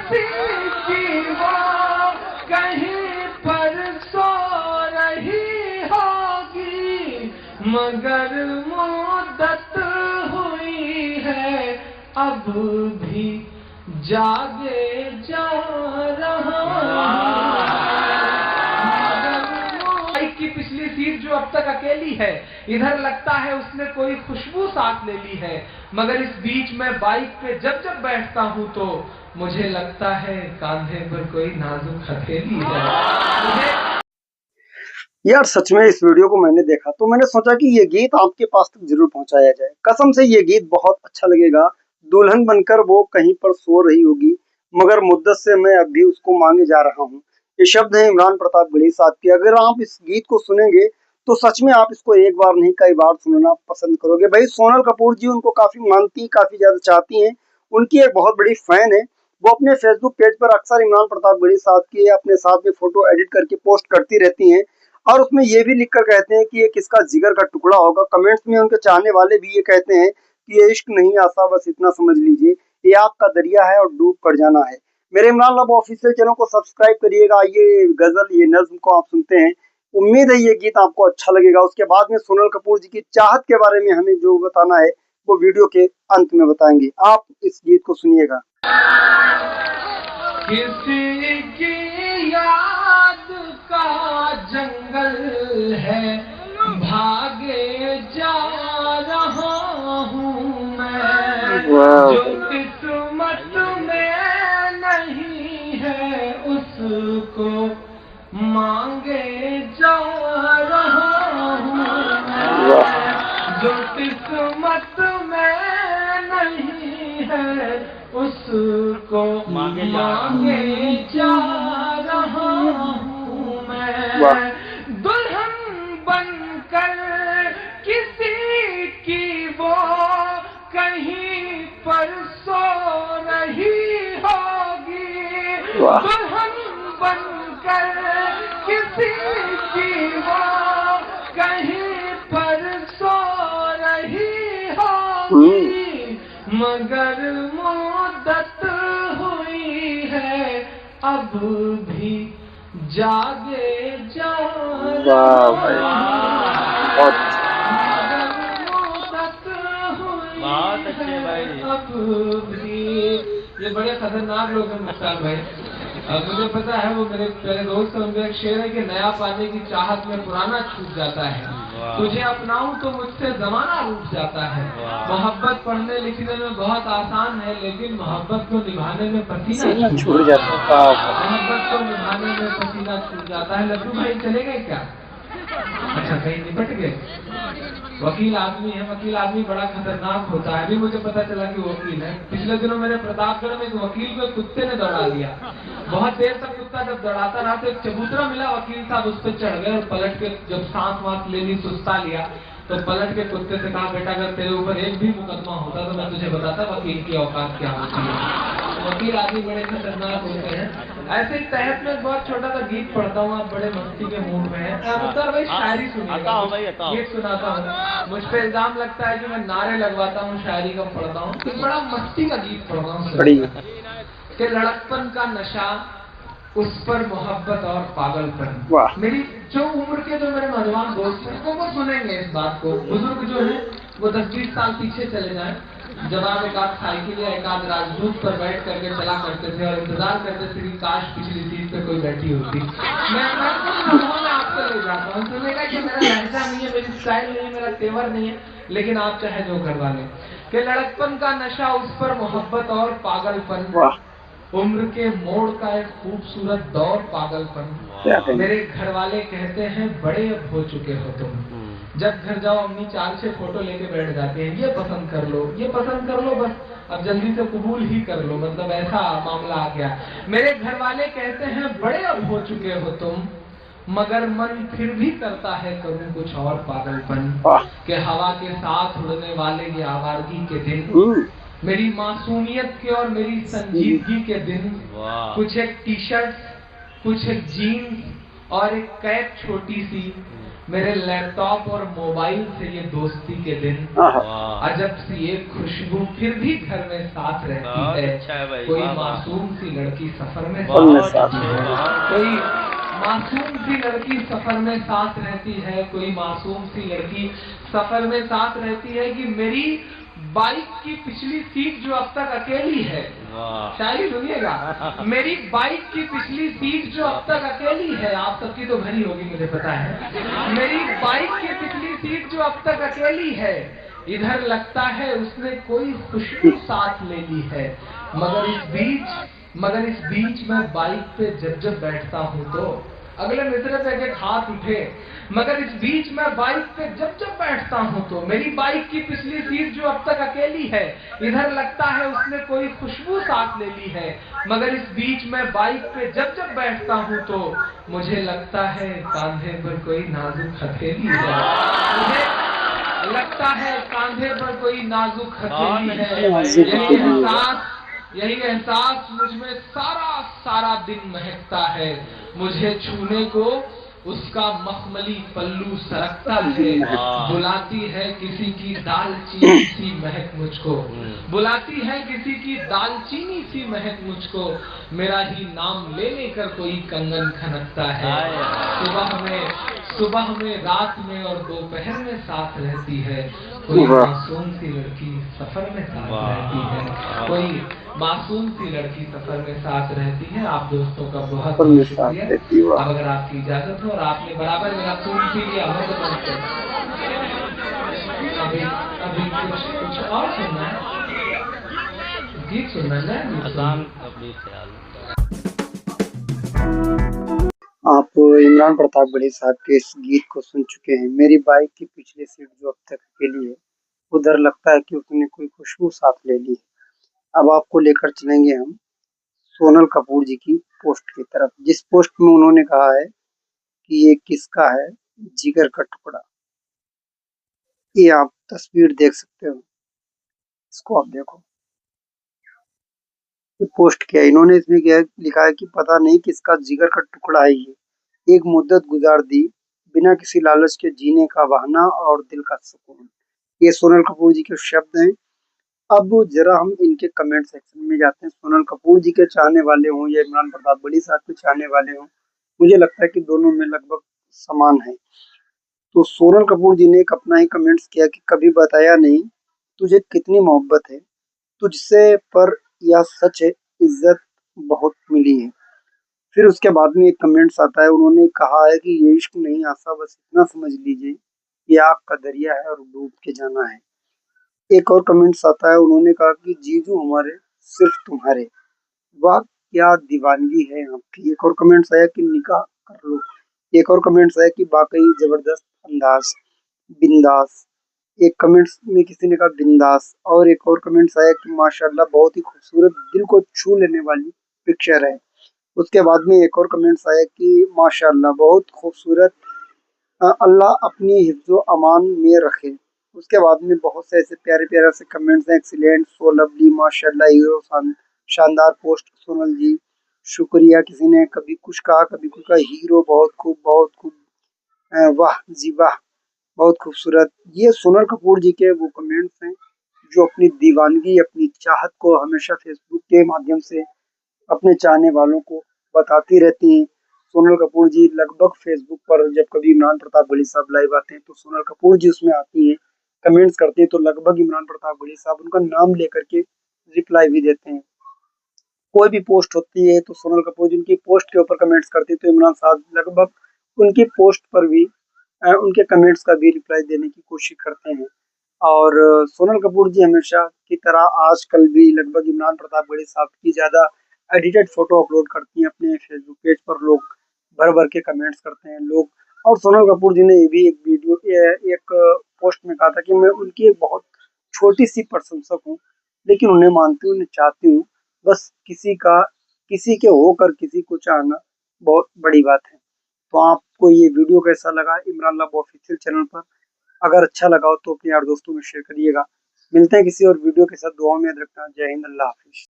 किसी की वो कहीं पर सो रही होगी, मगर मुद्दत हुई है अब भी जागे जा रहा की पिछली सीट जो अब तक अकेली है, इधर लगता है उसने कोई खुशबू साथ ले ली है, मगर इस बीच में बाइक पे जब जब बैठता हूँ तो मुझे लगता है कांधे पर कोई नाजुक हथेली है। यार सच में इस वीडियो को मैंने देखा तो मैंने सोचा कि ये गीत आपके पास तक जरूर पहुंचाया जाए। कसम से ये गीत बहुत अच्छा लगेगा। दुल्हन बनकर वो कहीं पर सो रही होगी, मगर मुद्दत से मैं अब भी उसको मांगे जा रहा हूँ। ये शब्द है इमरान प्रताप गढ़ी साहब के। अगर आप इस गीत को सुनेंगे तो सच में आप इसको एक बार नहीं कई बार सुनना पसंद करोगे। भाई सोनल कपूर जी उनको काफी मानती, काफी ज्यादा चाहती हैं, उनकी एक बहुत बड़ी फैन है। वो अपने फेसबुक पेज पर अक्सर इमरान प्रताप गढ़ी साहब की अपने साथ में फोटो एडिट करके पोस्ट करती रहती हैं, और उसमें ये भी लिखकर कहते हैं कि ये किसका जिगर का टुकड़ा होगा। कमेंट्स में उनके चाहने वाले भी ये कहते हैं कि ये इश्क नहीं आसा, बस इतना समझ लीजिए, ये आपका दरिया है और डूब कर जाना है। मेरे इमरान लव ऑफिशियल चैनल को सब्सक्राइब करिएगा। ये गजल, ये नज्म को आप सुनते हैं, उम्मीद है ये गीत आपको अच्छा लगेगा। उसके बाद में सोनल कपूर जी की चाहत के बारे में हमें जो बताना है वो वीडियो के अंत में बताएंगे। आप इस गीत को सुनिएगा। किसी की याद का जंगल है, भागे जा रहा हूँ मैं, जो किस्मत में नहीं है उसको मांगे जा रहा हूँ मैं, जो किस्मत में नहीं है उसको मांगे जा रहा हूँ मैं। दुल्हन बनकर किसी की वो कहीं पर सो रही होगी, दुल्हन बनकर किसी की वो कहीं पर सो रही होगी, मगर मुद्दत हुई है अब भी जागे जा रहा है, मुद्दत हुई है अब भी। ये बड़े खतरनाक लोग हैं मुख्तार भाई। अब मुझे पता है वो मेरे पहले दोस्त उनका एक शेर है कि नया पाने की चाहत में पुराना छूट जाता है, तुझे अपनाऊं तो मुझसे जमाना रूठ जाता है। मोहब्बत पढ़ने लिखने में बहुत आसान है, लेकिन मोहब्बत को निभाने में पसीना छूट जाता है। मोहब्बत को निभाने में पसीना छूट जाता है। लड्डू भाई चले गए क्या? अच्छा कहीं निपट गए। वकील आदमी है, वकील आदमी बड़ा खतरनाक होता है। अभी मुझे पता चला कि वकील है। पिछले दिनों मेरे प्रतापगढ़ में एक वकील को कुत्ते ने दौड़ा लिया। बहुत देर तक कुत्ता जब दौड़ाता रहा तो एक चबूतरा मिला, वकील साहब उस पर चढ़ गए और पलट के जब सांस वास लेनी सुस्ता लिया तो पलट के कुत्ते से कहा, बेटा अगर तेरे ऊपर एक भी मुकदमा होता तो मैं तुझे बताता वकील की औकात क्या होती है। वकील आदमी बड़े खतरनाक होते हैं। ऐसे ही तहत में बहुत छोटा सा गीत पढ़ता हूँ, आप बड़े मस्ती के मूड में हैं। मुख्तार भाई शायरी सुनिएगा, गीत सुनाता हूँ। मुझ पे इल्जाम लगता है कि मैं नारे लगवाता हूँ, शायरी कम पढ़ता हूँ। तो बड़ा मस्ती का गीत पढ़ रहा हूँ कि लड़कपन का नशा, उस पर मोहब्बत और पागलपन। मेरी जो उम्र के जो मेरे नौजवान दोस्त हैं वो सुनेंगे इस बात को। बुजुर्ग जो है वो 10-20 साल पीछे चले जाएं, जब आप एक आध साइकिल या एक आध राजदूत पर बैठ करके चला करते थे और इंतजार करते थे कि काश पिछली सीट पे कोई बैठी होती। मैं आपको ले जाता हूँ। सुनेगा कि मेरा लहजा नहीं है, मेरी स्टाइल नहीं है, मेरा तेवर नहीं है, लेकिन आप चाहे जो करवा लें। कि लड़कपन का नशा, उस पर मोहब्बत और पागलपन, उम्र के मोड़ का एक खूबसूरत दौर पागलपन। मेरे घर वाले कहते हैं बड़े अब हो चुके हो तुम, जब घर जाओ अम्मी 4-6 फोटो लेके बैठ जाते हैं, ये पसंद कर लो, ये पसंद कर लो, बस अब जल्दी से कबूल ही कर लो, मतलब ऐसा मामला आ गया। मेरे घर वाले कहते हैं बड़े अब हो चुके हो तुम, मगर मन फिर भी करता है करूं कुछ और पागलपन। के हवा के साथ उड़ने वाले ये आवारगी के दिन, मेरी मासूमियत के और मेरी संजीदगी के दिन, कुछ एक टी शर्ट, कुछ एक जीन्स और एक कैप छोटी सी, मेरे लैपटॉप और मोबाइल से ये दोस्ती के दिन, अजब सी एक खुशबू फिर भी घर में साथ रहती है। अच्छा है भाई, कोई मासूम सी लड़की सफर में बहुत साथ अच्छे, रहती है, बहुत कोई मासूम सी लड़की सफर में साथ रहती है, कोई मासूम सी लड़की सफर में साथ रहती है कि मेरी बाइक की पिछली सीट जो अब तक अकेली है, शायरी सुनिएगा, मेरी बाइक की पिछली सीट जो अब तक अकेली है, आप सबकी तो भरी होगी मुझे पता है, मेरी बाइक की पिछली सीट जो अब तक अकेली है, इधर लगता है उसने कोई खुशबू साथ ले ली है, मगर इस बीच मैं बाइक पे जब बैठता हूँ तो अगले मित्र पे एक हाथ उठे, मगर इस बीच मैं बाइक पे जब बैठता हूँ तो मेरी बाइक की पिछली सीट जो अब तक अकेली है, इधर लगता है उसने कोई खुशबू साथ ले ली है, मगर इस बीच मैं बाइक पे जब बैठता हूँ तो मुझे लगता है कांधे पर कोई नाजुक हथेली है, मुझे लगता है कांधे पर कोई नाजुक हथेली है। यही एहसास मुझ में सारा दिन महकता है, मुझे छूने को उसका मखमली पल्लू सरकता है, बुलाती है किसी की दालचीनी सी महक मुझको, बुलाती है किसी की दालचीनी सी महक मुझको, मेरा ही नाम ले लेकर कोई कंगन खनकता है, सुबह में रात में और दोपहर में साथ रहती है, कोई मासूम सी लड़की सफर में साथ रहती है, कोई मासूम सी लड़की सफर में साथ रहती है। आप दोस्तों का बहुत बहुत शुक्रिया। अब अगर आपकी इजाजत हो और आपने बराबर मेरा खून पी लिया हो तो अभी कुछ और सुनना है, गीत सुनना है। आप इमरान प्रताप बड़ी साहब के इस गीत को सुन चुके हैं। मेरी बाइक की पिछली सीट जो अब तक अकेली है, उधर लगता है कि उसने कोई खुशबू साथ ले ली है। अब आपको लेकर चलेंगे हम सोनल कपूर जी की पोस्ट की तरफ, जिस पोस्ट में उन्होंने कहा है कि ये किसका है, जिगर का टुकड़ा। ये आप तस्वीर देख सकते हो, इसको आप देखो, ये पोस्ट किया इन्होंने। इसमें क्या लिखा है कि पता नहीं किसका जिगर का टुकड़ा है ये, एक मुद्दत गुजार दी बिना किसी लालच के जीने का बहाना और दिल का सुकून। ये सोनल कपूर जी के शब्द हैं। अब जरा हम इनके कमेंट सेक्शन में जाते हैं। सोनल कपूर जी के चाहने वाले हों या इमरान प्रताप बड़ी साहब के चाहने वाले हों, मुझे लगता है कि दोनों में लगभग समान है। तो सोनल कपूर जी ने एक अपना ही कमेंट्स किया कि कभी बताया नहीं तुझे कितनी मोहब्बत है, तुझसे पर यह सच है इज्जत बहुत मिली है। फिर उसके बाद में एक कमेंट्स आता है, उन्होंने कहा है कि ये इश्क नहीं आसा, बस इतना समझ लीजिए ये आग का दरिया है और डूब के जाना है। एक और कमेंट्स आता है, उन्होंने कहा कि जीजू हमारे सिर्फ तुम्हारे, वाह क्या दीवानगी है आपकी। एक और कमेंट्स आया कि निकाह कर लो। एक और कमेंट्स आया कि वाकई जबरदस्त अंदाज, बिंदास। एक कमेंट्स में किसी ने कहा बिंदास, और एक और कमेंट्स आया कि माशाल्लाह बहुत ही खूबसूरत, दिल को छू लेने वाली पिक्चर है। उसके बाद में एक और कमेंट्स आया कि माशाल्लाह बहुत खूबसूरत, अल्लाह अपनी हिफ्ज़ो अमान में रखे। उसके बाद में बहुत से ऐसे प्यारे से कमेंट्स हैं, एक्सीलेंट, सो लवली, माशाल्लाह, हीरो, शानदार पोस्ट सोनल जी, शुक्रिया। किसी ने कभी कुछ कहा, कभी कुछ कहा, हीरो बहुत खूब, वाह जी वाह, बहुत खूबसूरत। ये सोनल कपूर जी के वो कमेंट्स हैं जो अपनी दीवानगी, अपनी चाहत को हमेशा फेसबुक के माध्यम से अपने चाहने वालों को बताती रहती हैं। सोनल कपूर जी लगभग फेसबुक पर जब कभी इमरान प्रताप बड़ी साहब लाइव आते हैं तो सोनल कपूर जी उसमें आती हैं, कमेंट्स करती हैं, तो लगभग इमरान प्रताप बड़ी साहब उनका नाम लेकर के रिप्लाई भी देते हैं। कोई भी पोस्ट होती है तो सोनल कपूर जी उनकी पोस्ट के ऊपर कमेंट्स करती है, तो इमरान साहब लगभग उनकी पोस्ट पर भी उनके कमेंट्स का भी रिप्लाई देने की कोशिश करते हैं। और सोनल कपूर जी हमेशा की तरह आजकल भी लगभग इमरान प्रताप बड़ी साहब की ज़्यादा एडिटेड फोटो अपलोड करती हैं अपने फेसबुक पेज पर, लोग भर के कमेंट्स करते हैं लोग। और सोनल कपूर जी ने ये भी एक पोस्ट में कहा था कि मैं उनकी एक बहुत छोटी सी प्रशंसक हूँ, लेकिन उन्हें मानती हूँ, उन्हें चाहती हूँ, बस किसी के होकर किसी को चाहना बहुत बड़ी बात है। तो आपको ये वीडियो कैसा लगा इमरान लव ऑफिशियल चैनल पर, अगर अच्छा लगा हो तो अपने यार दोस्तों में शेयर करिएगा। मिलते हैं किसी और वीडियो के साथ, दुआ में याद रखना। जय हिंद, अल्लाह हाफिज।